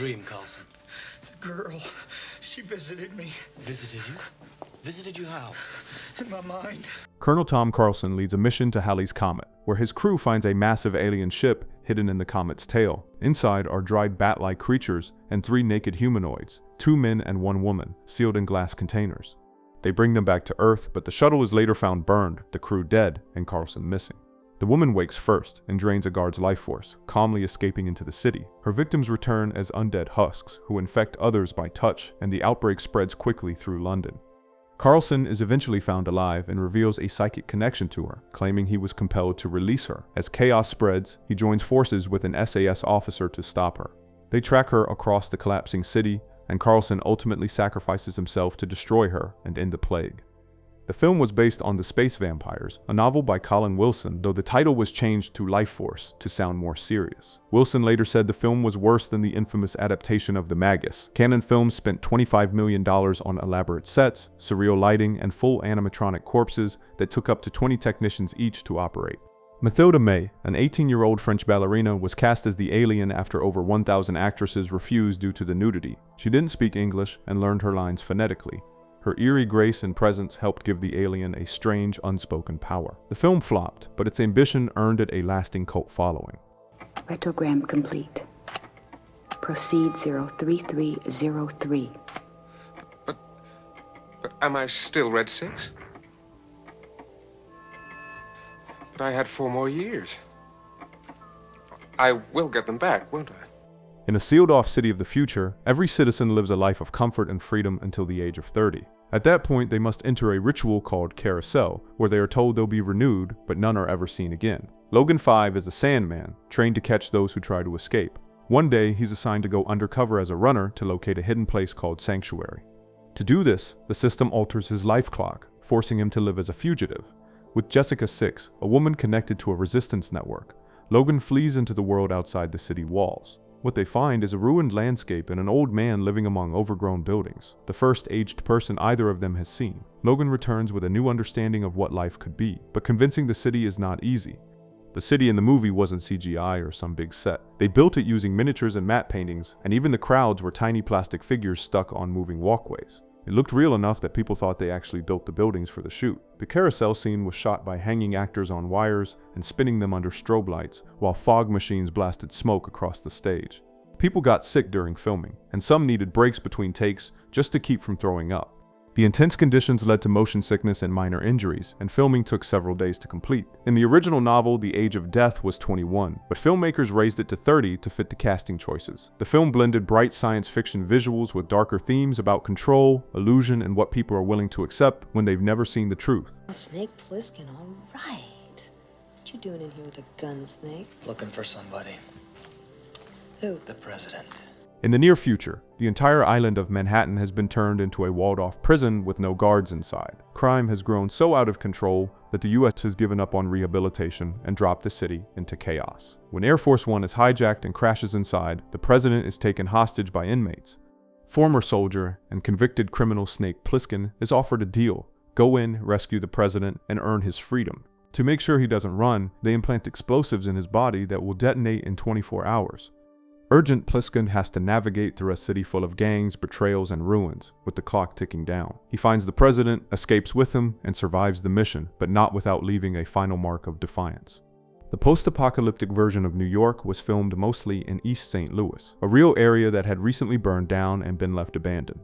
dream, Carlson? The girl, she visited me. Visited you? Visited you how? In my mind. Colonel Tom Carlson leads a mission to Halley's Comet, where his crew finds a massive alien ship hidden in the comet's tail. Inside are dried bat-like creatures and 3 naked humanoids, 2 men and 1 woman, sealed in glass containers. They bring them back to Earth, but the shuttle is later found burned, the crew dead, and Carlson missing. The woman wakes first and drains a guard's life force, calmly escaping into the city. Her victims return as undead husks, who infect others by touch, and the outbreak spreads quickly through London. Carlson is eventually found alive and reveals a psychic connection to her, claiming he was compelled to release her. As chaos spreads, he joins forces with an SAS officer to stop her. They track her across the collapsing city, and Carlson ultimately sacrifices himself to destroy her and end the plague. The film was based on The Space Vampires, a novel by Colin Wilson, though the title was changed to Life Force to sound more serious. Wilson later said the film was worse than the infamous adaptation of The Magus. Canon Films spent $25 million on elaborate sets, surreal lighting, and full animatronic corpses that took up to 20 technicians each to operate. Mathilde May, an 18-year-old French ballerina, was cast as the alien after over 1,000 actresses refused due to the nudity. She didn't speak English and learned her lines phonetically. Her eerie grace and presence helped give the alien a strange, unspoken power. The film flopped, but its ambition earned it a lasting cult following. Retrogram complete. Proceed 03303. But am I still Red 6? But I had 4 more years. I will get them back, won't I? In a sealed-off city of the future, every citizen lives a life of comfort and freedom until the age of 30. At that point, they must enter a ritual called Carousel, where they are told they'll be renewed, but none are ever seen again. Logan 5 is a Sandman, trained to catch those who try to escape. One day, he's assigned to go undercover as a runner to locate a hidden place called Sanctuary. To do this, the system alters his life clock, forcing him to live as a fugitive. With Jessica 6, a woman connected to a resistance network, Logan flees into the world outside the city walls. What they find is a ruined landscape and an old man living among overgrown buildings, the first aged person either of them has seen. Logan returns with a new understanding of what life could be, but convincing the city is not easy. The city in the movie wasn't CGI or some big set. They built it using miniatures and matte paintings, and even the crowds were tiny plastic figures stuck on moving walkways. It looked real enough that people thought they actually built the buildings for the shoot. The carousel scene was shot by hanging actors on wires and spinning them under strobe lights, while fog machines blasted smoke across the stage. People got sick during filming, and some needed breaks between takes just to keep from throwing up. The intense conditions led to motion sickness and minor injuries, and filming took several days to complete. In the original novel, the age of death was 21, but filmmakers raised it to 30 to fit the casting choices. The film blended bright science fiction visuals with darker themes about control, illusion, and what people are willing to accept when they've never seen the truth. Snake Plissken, all right. What you doing in here with a gun, Snake? Looking for somebody. Who? The president. In the near future, the entire island of Manhattan has been turned into a walled-off prison with no guards inside. Crime has grown so out of control that the US has given up on rehabilitation and dropped the city into chaos. When Air Force One is hijacked and crashes inside, the president is taken hostage by inmates. Former soldier and convicted criminal Snake Plissken is offered a deal: go in, rescue the president, and earn his freedom. To make sure he doesn't run, they implant explosives in his body that will detonate in 24 hours. Urgent Plissken has to navigate through a city full of gangs, betrayals, and ruins, with the clock ticking down. He finds the president, escapes with him, and survives the mission, but not without leaving a final mark of defiance. The post-apocalyptic version of New York was filmed mostly in East St. Louis, a real area that had recently burned down and been left abandoned.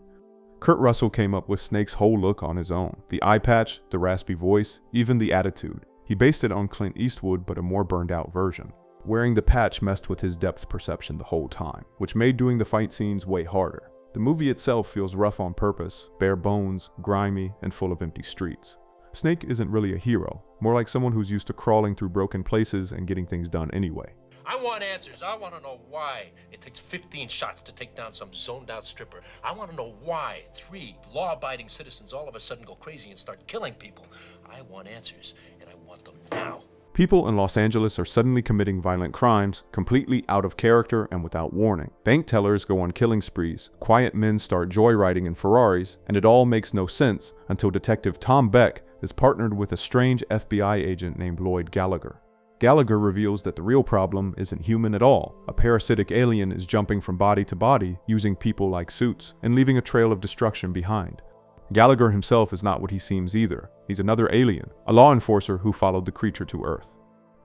Kurt Russell came up with Snake's whole look on his own. The eye patch, the raspy voice, even the attitude. He based it on Clint Eastwood, but a more burned-out version. Wearing the patch messed with his depth perception the whole time, which made doing the fight scenes way harder. The movie itself feels rough on purpose, bare bones, grimy, and full of empty streets. Snake isn't really a hero, more like someone who's used to crawling through broken places and getting things done anyway. I want answers. I want to know why it takes 15 shots to take down some zoned-out stripper. I want to know why 3 law-abiding citizens all of a sudden go crazy and start killing people. I want answers, and I want them now. People in Los Angeles are suddenly committing violent crimes, completely out of character and without warning. Bank tellers go on killing sprees, quiet men start joyriding in Ferraris, and it all makes no sense until Detective Tom Beck is partnered with a strange FBI agent named Lloyd Gallagher. Gallagher reveals that the real problem isn't human at all. A parasitic alien is jumping from body to body, using people like suits, and leaving a trail of destruction behind. Gallagher himself is not what he seems either. He's another alien, a law enforcer who followed the creature to Earth.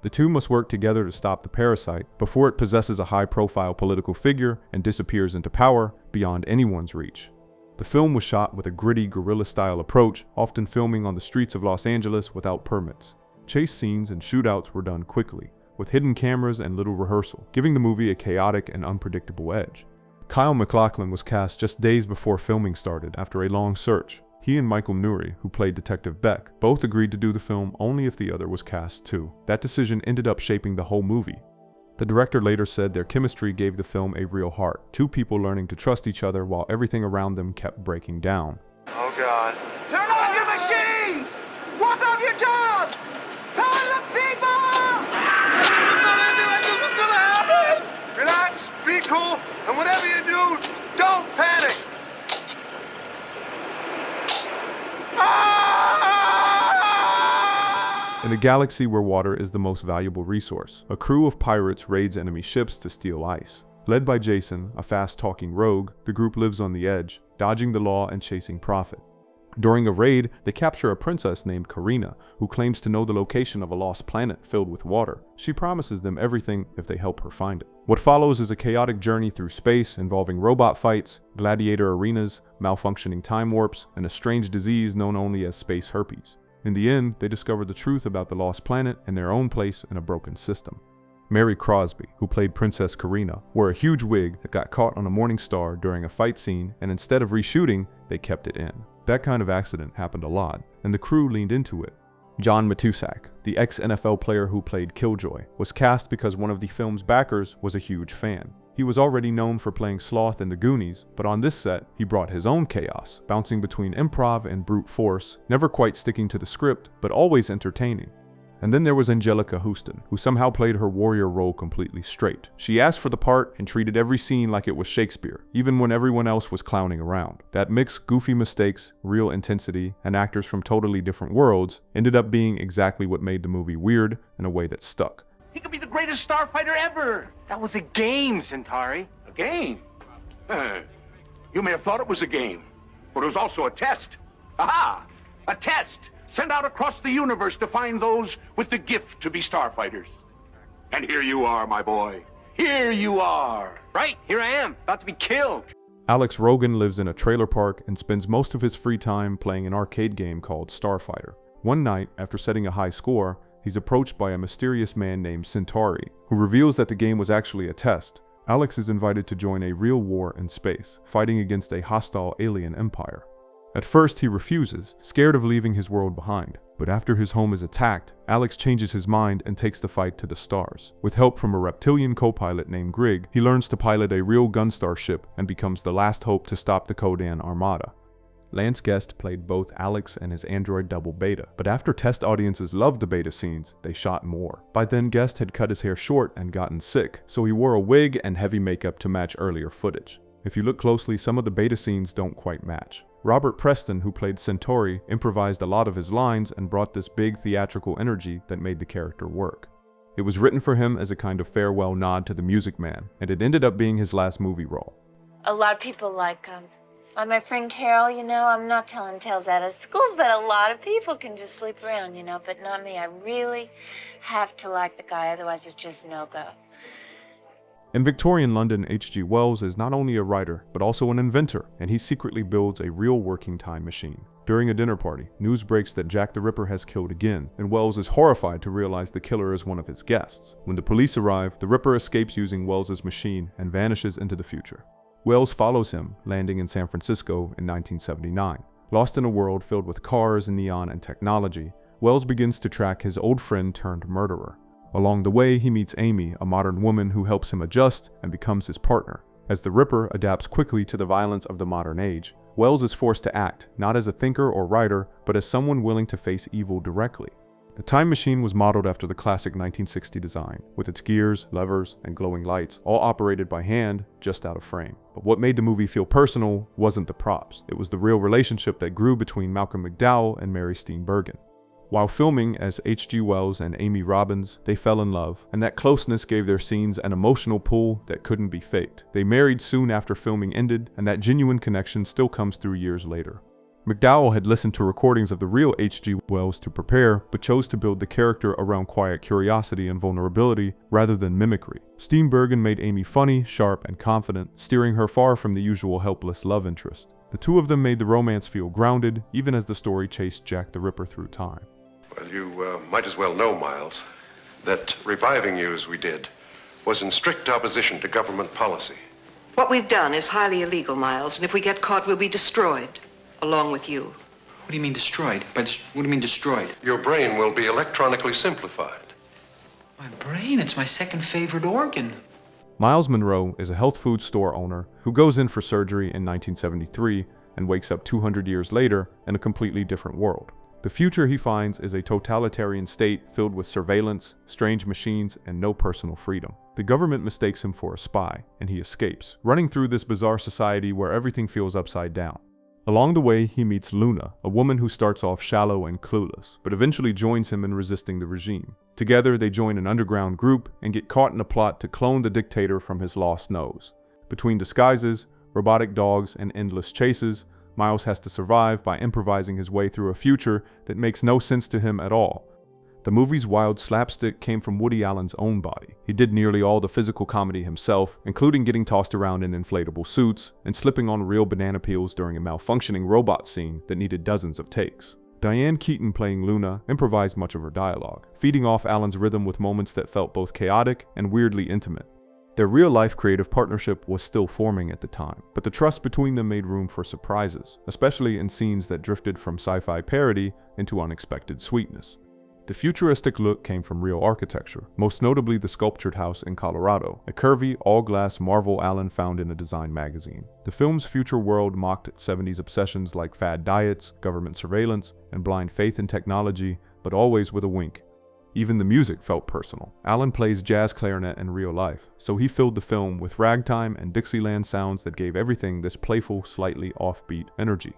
The two must work together to stop the parasite before it possesses a high-profile political figure and disappears into power beyond anyone's reach. The film was shot with a gritty, guerrilla-style approach, often filming on the streets of Los Angeles without permits. Chase scenes and shootouts were done quickly, with hidden cameras and little rehearsal, giving the movie a chaotic and unpredictable edge. Kyle MacLachlan was cast just days before filming started after a long search. He and Michael Nouri, who played Detective Beck, both agreed to do the film only if the other was cast too. That decision ended up shaping the whole movie. The director later said their chemistry gave the film a real heart, two people learning to trust each other while everything around them kept breaking down. Oh God. Turn off your machines! Walk off your jobs! Power the people! Relax, be cool, and whatever you do, don't panic. In a galaxy where water is the most valuable resource, a crew of pirates raids enemy ships to steal ice. Led by Jason, a fast-talking rogue, the group lives on the edge, dodging the law and chasing profit. During a raid, they capture a princess named Karina, who claims to know the location of a lost planet filled with water. She promises them everything if they help her find it. What follows is a chaotic journey through space involving robot fights, gladiator arenas, malfunctioning time warps, and a strange disease known only as space herpes. In the end, they discover the truth about the lost planet and their own place in a broken system. Mary Crosby, who played Princess Karina, wore a huge wig that got caught on a Morning Star during a fight scene, and instead of reshooting, they kept it in. That kind of accident happened a lot, and the crew leaned into it. John Matusak, the ex-NFL player who played Killjoy, was cast because one of the film's backers was a huge fan. He was already known for playing Sloth in The Goonies, but on this set, he brought his own chaos, bouncing between improv and brute force, never quite sticking to the script, but always entertaining. And then there was Angelica Houston, who somehow played her warrior role completely straight. She asked for the part and treated every scene like it was Shakespeare, even when everyone else was clowning around. That mix goofy mistakes, real intensity, and actors from totally different worlds ended up being exactly what made the movie weird in a way that stuck. He could be the greatest starfighter ever. That was a game, Centauri. A game? You may have thought it was a game, but it was also a test. Aha! A test sent out across the universe to find those with the gift to be starfighters. And here you are, my boy. Here you are. Right, here I am, about to be killed. Alex Rogan lives in a trailer park and spends most of his free time playing an arcade game called Starfighter. One night, after setting a high score, he's approached by a mysterious man named Centauri, who reveals that the game was actually a test. Alex is invited to join a real war in space, fighting against a hostile alien empire. At first, he refuses, scared of leaving his world behind. But after his home is attacked, Alex changes his mind and takes the fight to the stars. With help from a reptilian co-pilot named Grig, he learns to pilot a real Gunstar ship and becomes the last hope to stop the Kodan Armada. Lance Guest played both Alex and his android double Beta, but after test audiences loved the Beta scenes, they shot more. By then, Guest had cut his hair short and gotten sick, so he wore a wig and heavy makeup to match earlier footage. If you look closely, some of the Beta scenes don't quite match. Robert Preston, who played Centauri, improvised a lot of his lines and brought this big theatrical energy that made the character work. It was written for him as a kind of farewell nod to the Music Man, and it ended up being his last movie role. A lot of people like my friend Carol, I'm not telling tales out of school, but a lot of people can just sleep around, but not me. I really have to like the guy, otherwise it's just no-go. In Victorian London, H.G. Wells is not only a writer, but also an inventor, and he secretly builds a real working time machine. During a dinner party, news breaks that Jack the Ripper has killed again, and Wells is horrified to realize the killer is one of his guests. When the police arrive, the Ripper escapes using Wells's machine and vanishes into the future. Wells follows him, landing in San Francisco in 1979. Lost in a world filled with cars, neon, and technology, Wells begins to track his old friend turned murderer. Along the way, he meets Amy, a modern woman who helps him adjust and becomes his partner. As the Ripper adapts quickly to the violence of the modern age, Wells is forced to act, not as a thinker or writer, but as someone willing to face evil directly. The time machine was modeled after the classic 1960 design, with its gears, levers, and glowing lights, all operated by hand, just out of frame. But what made the movie feel personal wasn't the props. It was the real relationship that grew between Malcolm McDowell and Mary Steenburgen. While filming as H.G. Wells and Amy Robbins, they fell in love, and that closeness gave their scenes an emotional pull that couldn't be faked. They married soon after filming ended, and that genuine connection still comes through years later. McDowell had listened to recordings of the real H.G. Wells to prepare, but chose to build the character around quiet curiosity and vulnerability rather than mimicry. Steenburgen made Amy funny, sharp, and confident, steering her far from the usual helpless love interest. The two of them made the romance feel grounded, even as the story chased Jack the Ripper through time. Well, you might as well know, Miles, that reviving you as we did was in strict opposition to government policy. What we've done is highly illegal, Miles, and if we get caught, we'll be destroyed, along with you. What do you mean destroyed? What do you mean destroyed? Your brain will be electronically simplified. My brain? It's my second favorite organ. Miles Monroe is a health food store owner who goes in for surgery in 1973 and wakes up 200 years later in a completely different world. The future he finds is a totalitarian state filled with surveillance, strange machines, and no personal freedom. The government mistakes him for a spy, and he escapes, running through this bizarre society where everything feels upside down. Along the way, he meets Luna, a woman who starts off shallow and clueless, but eventually joins him in resisting the regime. Together, they join an underground group and get caught in a plot to clone the dictator from his lost nose. Between disguises, robotic dogs, and endless chases, Miles has to survive by improvising his way through a future that makes no sense to him at all. The movie's wild slapstick came from Woody Allen's own body. He did nearly all the physical comedy himself, including getting tossed around in inflatable suits and slipping on real banana peels during a malfunctioning robot scene that needed dozens of takes. Diane Keaton, playing Luna, improvised much of her dialogue, feeding off Allen's rhythm with moments that felt both chaotic and weirdly intimate. Their real-life creative partnership was still forming at the time, but the trust between them made room for surprises, especially in scenes that drifted from sci-fi parody into unexpected sweetness. The futuristic look came from real architecture, most notably the sculptured house in Colorado, a curvy, all-glass marvel Allen found in a design magazine. The film's future world mocked 70s obsessions like fad diets, government surveillance, and blind faith in technology, but always with a wink. Even the music felt personal. Allen plays jazz clarinet in real life, so he filled the film with ragtime and Dixieland sounds that gave everything this playful, slightly offbeat energy.